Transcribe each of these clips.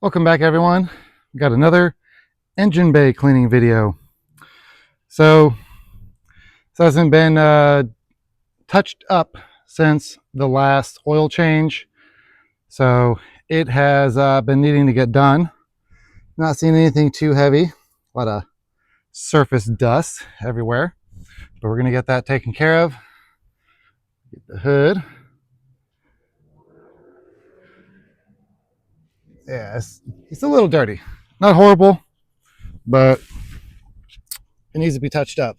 Welcome back, everyone. We got another engine bay cleaning video. So this hasn't been touched up since the last oil change, so it has been needing to get done. Not seeing anything too heavy, a lot of surface dust everywhere, but we're gonna get that taken care of. Get the hood. Yeah, it's a little dirty, not horrible, but it needs to be touched up.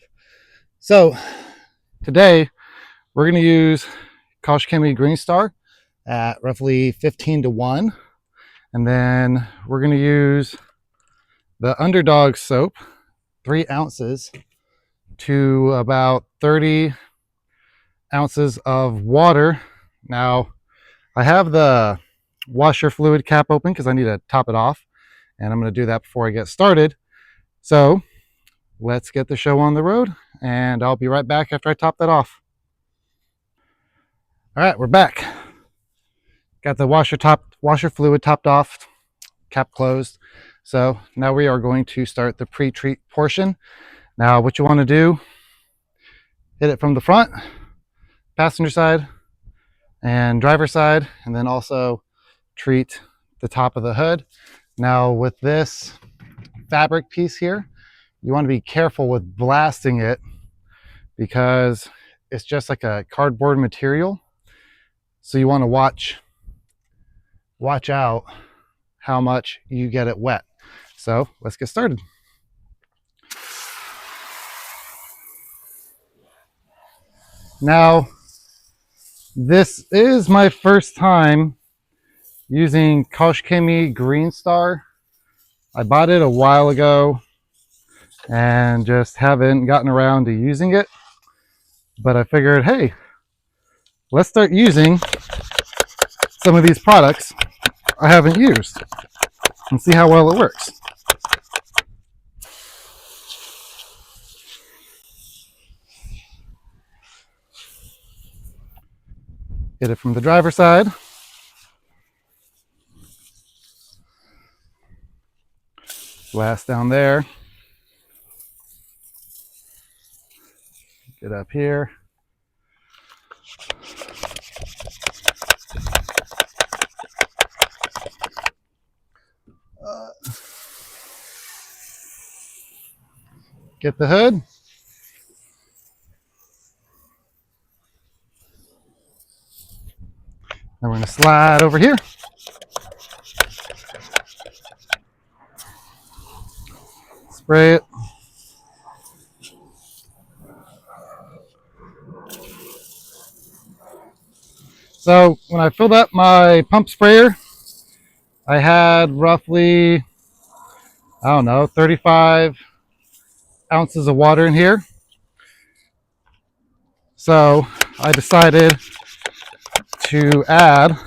So today we're going to use KOCH CHEMIE Green Star at roughly 15:1, and then we're going to use the Undrdog Soap, 3 ounces to about 30 ounces of water. Now I have the washer fluid cap open because I need to top it off, and I'm going to do that before I get started. So let's get the show on the road, and I'll be right back after I top that off. All right, we're back. Got the washer fluid topped off, cap closed. So now we are going to start the pre-treat portion. Now what you want to do, hit it from the front, passenger side, and driver side, and then also treat the top of the hood. Now with this fabric piece here, you want to be careful with blasting it because it's just like a cardboard material. So you want to watch out how much you get it wet. So let's get started. Now, this is my first time using KOCH CHEMIE Green Star. I bought it a while ago and just haven't gotten around to using it. But I figured, hey, let's start using some of these products I haven't used and see how well it works. Hit it from the driver's side. Blast down there. Get up here. Get the hood. Then we're going to slide over here. Spray it. So when I filled up my pump sprayer, I had roughly, I don't know, 35 ounces of water in here. So I decided to add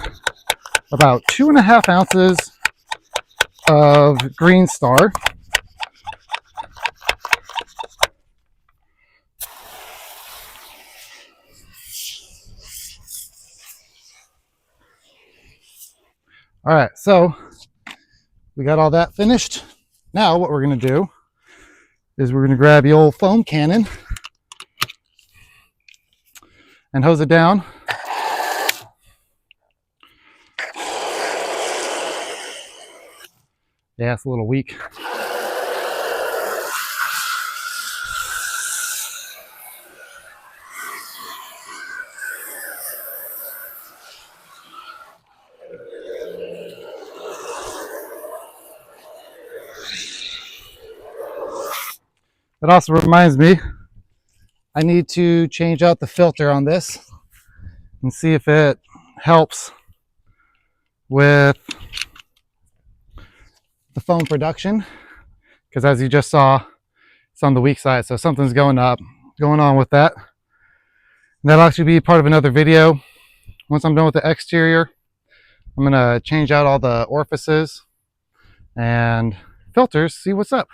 about 2.5 ounces of Green Star. All right, so we got all that finished. Now what we're going to do is we're going to grab the old foam cannon and hose it down. Yeah, it's a little weak. It also reminds me, I need to change out the filter on this and see if it helps with the foam production, because as you just saw, it's on the weak side, so something's going on with that. And that'll actually be part of another video. Once I'm done with the exterior, I'm gonna change out all the orifices and filters, see what's up.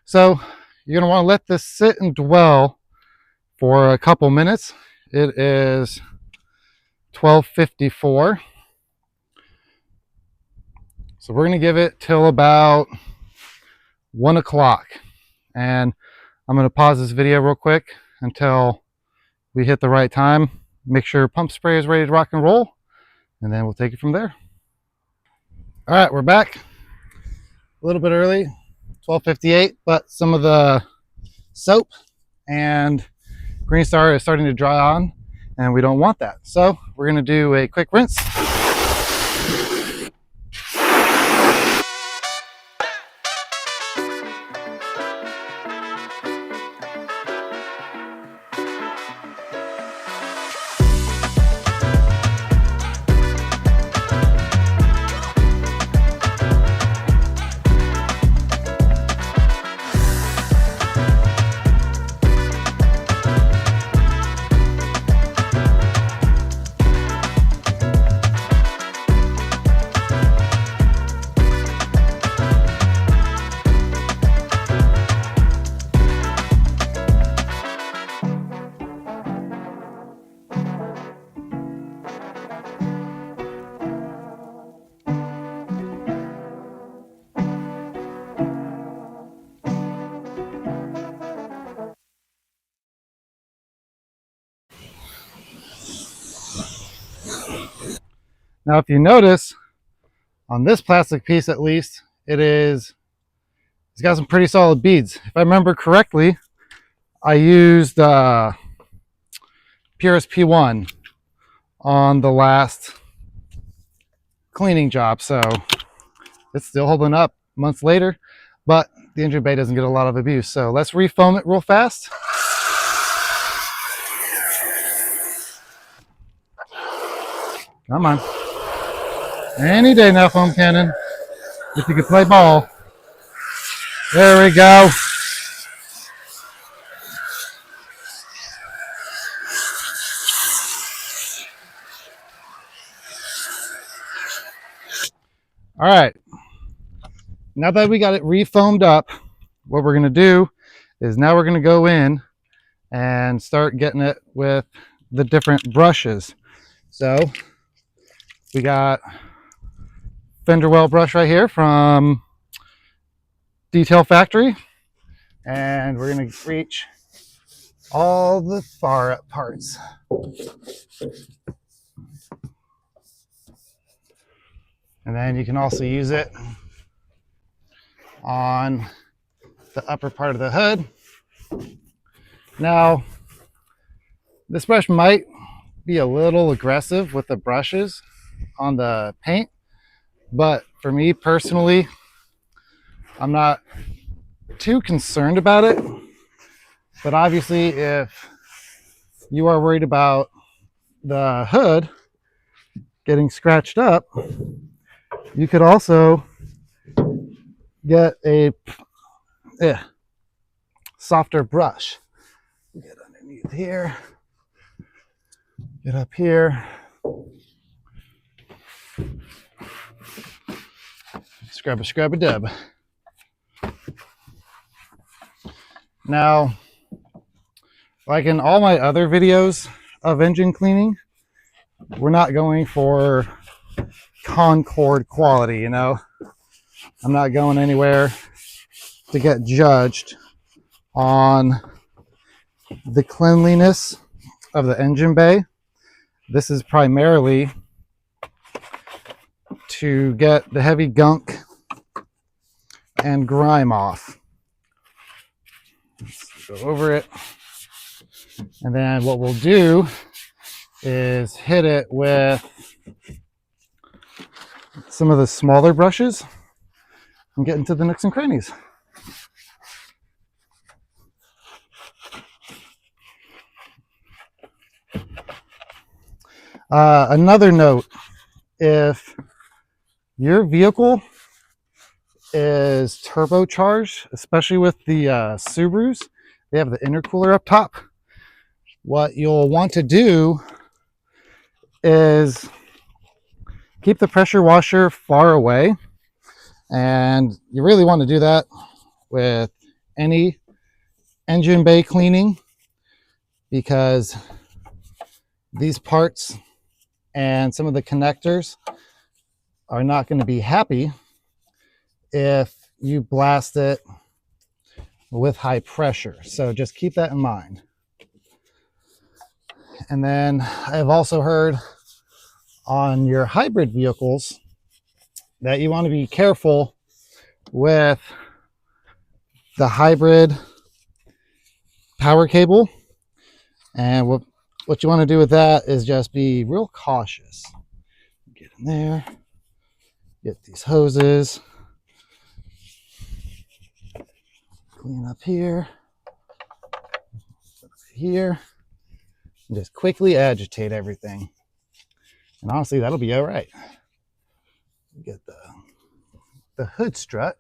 So you're gonna want to let this sit and dwell for a couple minutes. It is 12:54. So we're going to give it till about 1 o'clock. And I'm going to pause this video real quick until we hit the right time. Make sure pump spray is ready to rock and roll, and then we'll take it from there. All right, we're back. A little bit early, 12:58, but some of the soap and Green Star is starting to dry on, and we don't want that. So we're going to do a quick rinse. Now, if you notice, on this plastic piece at least, it's got some pretty solid beads. If I remember correctly, I used Purist P1 on the last cleaning job, so it's still holding up months later, but the engine bay doesn't get a lot of abuse. So let's refoam it real fast. Come on. Any day now, foam cannon. If you could play ball. There we go. All right. Now that we got it refoamed up, what we're going to do is now we're going to go in and start getting it with the different brushes. So we got fender well brush right here from Detail Factory, and we're going to reach all the far up parts. And then you can also use it on the upper part of the hood. Now, this brush might be a little aggressive with the brushes on the paint, but for me personally, I'm not too concerned about it. But obviously, if you are worried about the hood getting scratched up, you could also get a softer brush. Get underneath here, get up here. Scrub a dub. Now, like in all my other videos of engine cleaning, we're not going for Concord quality, you know. I'm not going anywhere to get judged on the cleanliness of the engine bay. This is primarily to get the heavy gunk and grime off. Let's go over it. And then what we'll do is hit it with some of the smaller brushes and get into the nooks and crannies. Another note, if your vehicle is turbocharged, especially with the Subarus, they have the intercooler up top. What you'll want to do is keep the pressure washer far away, and you really want to do that with any engine bay cleaning, because these parts and some of the connectors are not going to be happy if you blast it with high pressure. So just keep that in mind. And then I've also heard on your hybrid vehicles that you want to be careful with the hybrid power cable. And what you want to do with that is just be real cautious. Get in there, get these hoses, clean up here, and just quickly agitate everything. And honestly, that'll be all right. Get the hood strut.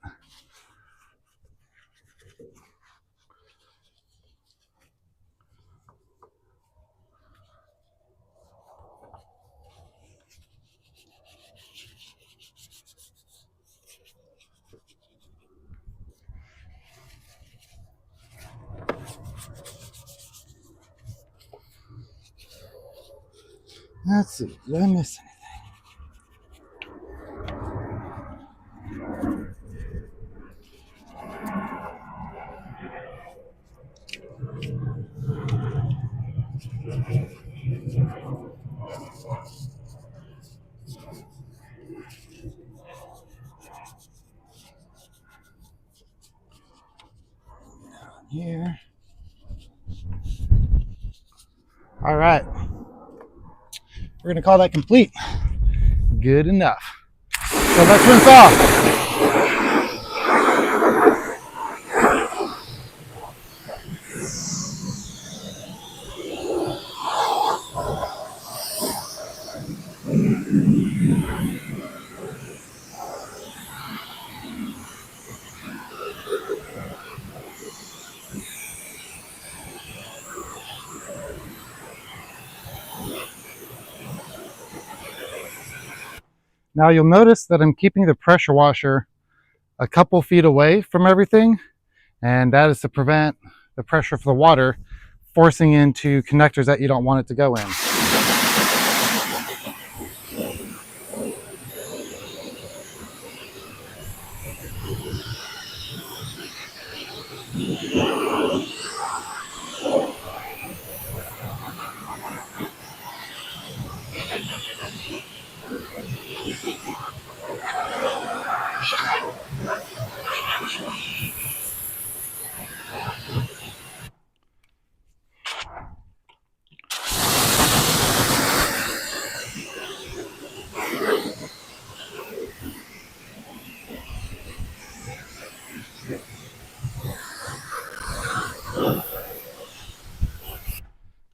Let's see, did I miss anything here? All right, we're gonna call that complete. Good enough. So let's rinse off. Now you'll notice that I'm keeping the pressure washer a couple feet away from everything, and that is to prevent the pressure of the water forcing into connectors that you don't want it to go in.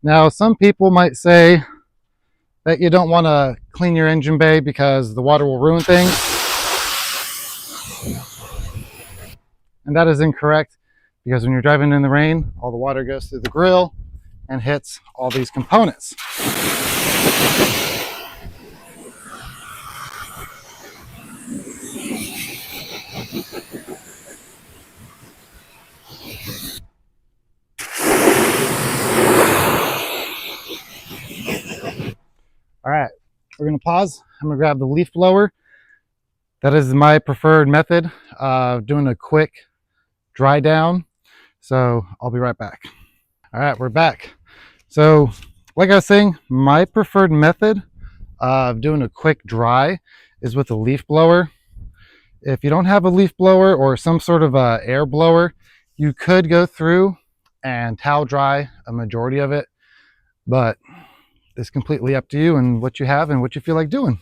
Now, some people might say that you don't want to clean your engine bay because the water will ruin things. And that is incorrect, because when you're driving in the rain, all the water goes through the grill and hits all these components. All right, we're gonna pause. I'm gonna grab the leaf blower. That is my preferred method of doing a quick dry down. So I'll be right back. All right, we're back. So like I was saying, my preferred method of doing a quick dry is with a leaf blower. If you don't have a leaf blower or some sort of a air blower, you could go through and towel dry a majority of it, but it's completely up to you and what you have and what you feel like doing.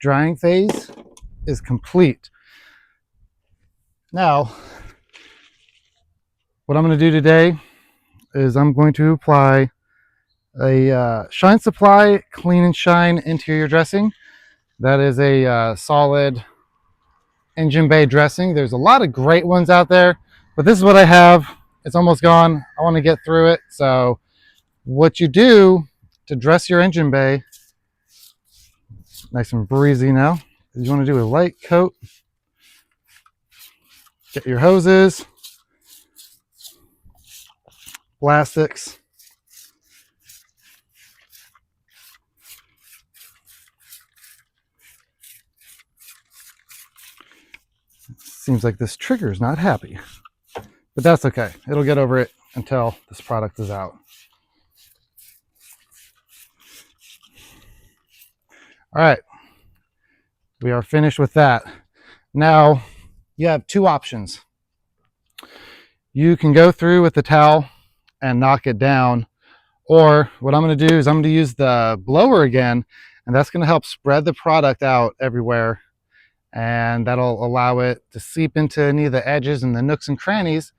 drying phase is complete. Now, what I'm going to do today is I'm going to apply a Shine Supply Clean and Shine interior dressing. That is a solid engine bay dressing. There's a lot of great ones out there, but this is what I have. It's almost gone. I want to get through it. So what you do to dress your engine bay nice and breezy now is you want to do a light coat. Get your hoses, plastics, seems like this trigger is not happy, but that's okay. It'll get over it until this product is out. All right, we are finished with that. Now you have two options. You can go through with the towel and knock it down, or what I'm going to do is I'm going to use the blower again, and that's going to help spread the product out everywhere, and that'll allow it to seep into any of the edges and the nooks and crannies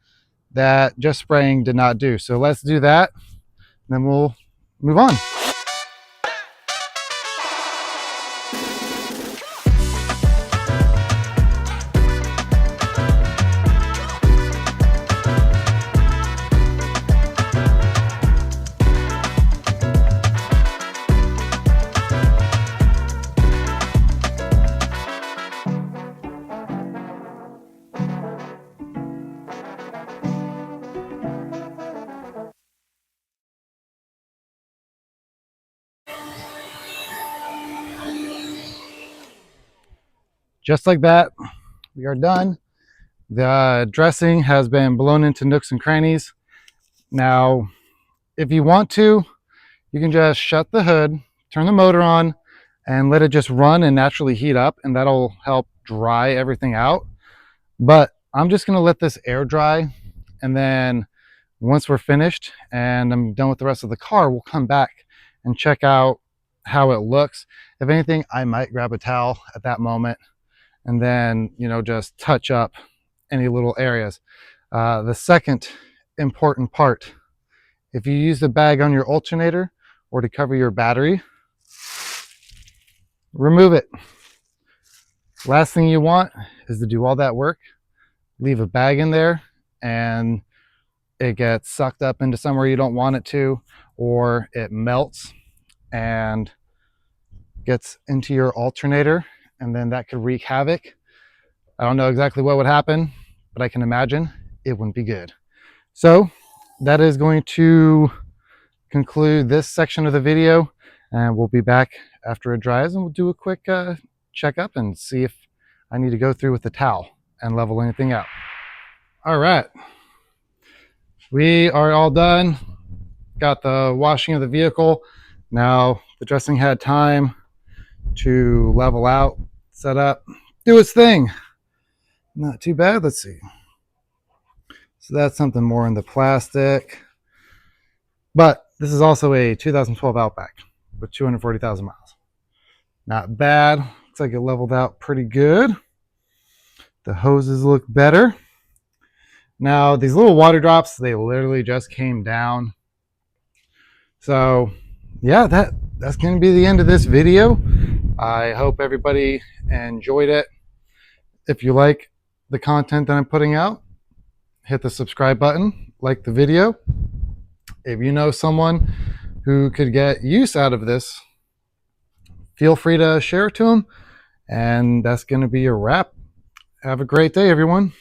that just spraying did not do. So let's do that, and then we'll move on. Just like that, we are done. The dressing has been blown into nooks and crannies. Now, if you want to, you can just shut the hood, turn the motor on, and let it just run and naturally heat up, and that'll help dry everything out. But I'm just gonna let this air dry, and then once we're finished and I'm done with the rest of the car, we'll come back and check out how it looks. If anything, I might grab a towel at that moment and then, you know, just touch up any little areas. The second important part, if you use the bag on your alternator or to cover your battery, remove it. Last thing you want is to do all that work, leave a bag in there, and it gets sucked up into somewhere you don't want it to, or it melts and gets into your alternator, and then that could wreak havoc. I don't know exactly what would happen, but I can imagine it wouldn't be good. So that is going to conclude this section of the video, and we'll be back after it dries and we'll do a quick checkup and see if I need to go through with the towel and level anything out. All right, we are all done. Got the washing of the vehicle. Now the dressing had time to level out, set up, do its thing. Not too bad. Let's see. So that's something more in the plastic. But this is also a 2012 Outback with 240,000 miles. Not bad. Looks like it leveled out pretty good. The hoses look better. Now these little water drops, they literally just came down. So yeah, that's going to be the end of this video. I hope everybody enjoyed it. If you like the content that I'm putting out, hit the subscribe button, like the video. If you know someone who could get use out of this, feel free to share it to them. And that's going to be a wrap. Have a great day, everyone.